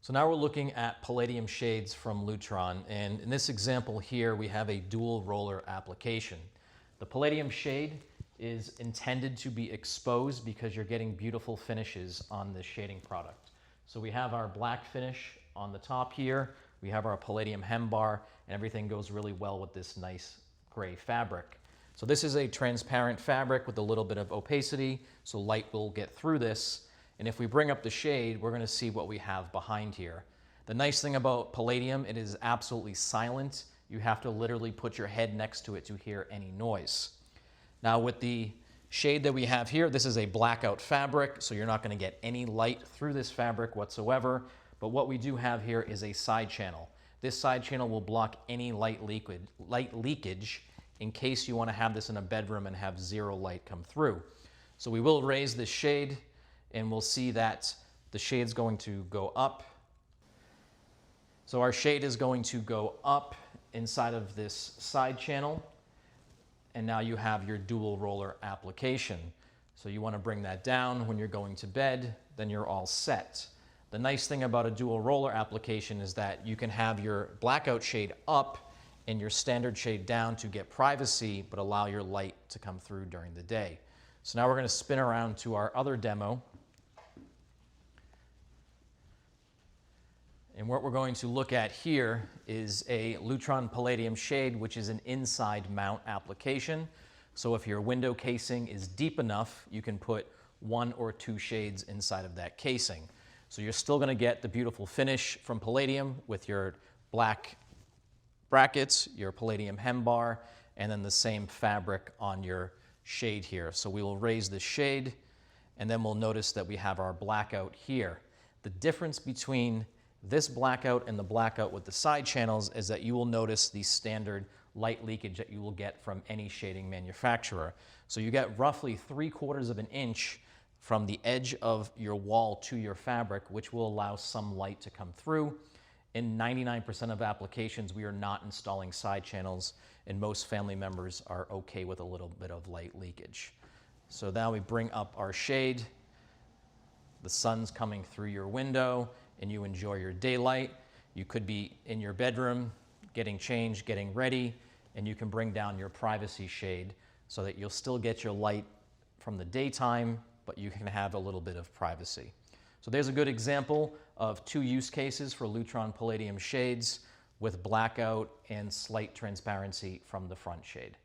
So now we're looking at Palladium shades from Lutron, and in this example here we have a dual roller application. The Palladium shade is intended to be exposed because you're getting beautiful finishes on this shading product. So we have our black finish on the top here, we have our Palladium hem bar, and everything goes really well with this nice gray fabric. So this is a transparent fabric with a little bit of opacity, so light will get through this. And if we bring up the shade, we're going to see what we have behind here. The nice thing about Palladium, it is absolutely silent. You have to literally put your head next to it to hear any noise. Now with the shade that we have here, this is a blackout fabric, so you're not going to get any light through this fabric whatsoever. But what we do have here is a side channel. This side channel will block any light leakage in case you want to have this in a bedroom and have zero light come through. So we will raise this shade, and we'll see that the shade's going to go up. So our shade is going to go up inside of this side channel, and now you have your dual roller application. So you want to bring that down when you're going to bed, then you're all set. The nice thing about a dual roller application is that you can have your blackout shade up and your standard shade down to get privacy, but allow your light to come through during the day. So now we're going to spin around to our other demo. And what we're going to look at here is a Lutron Palladium shade, which is an inside mount application. So if your window casing is deep enough, you can put 1 or 2 shades inside of that casing. So you're still going to get the beautiful finish from Palladium with your black brackets, your Palladium hem bar, and then the same fabric on your shade here. So we will raise the shade, and then we'll notice that we have our blackout here. The difference between this blackout and the blackout with the side channels is that you will notice the standard light leakage that you will get from any shading manufacturer. So you get roughly 3/4 of an inch from the edge of your wall to your fabric, which will allow some light to come through. In 99% of applications, we are not installing side channels, and most family members are okay with a little bit of light leakage. So now we bring up our shade. The sun's coming through your window, and you enjoy your daylight. You could be in your bedroom, getting changed, getting ready, and you can bring down your privacy shade so that you'll still get your light from the daytime, but you can have a little bit of privacy. So there's a good example of 2 use cases for Lutron Palladium shades with blackout and slight transparency from the front shade.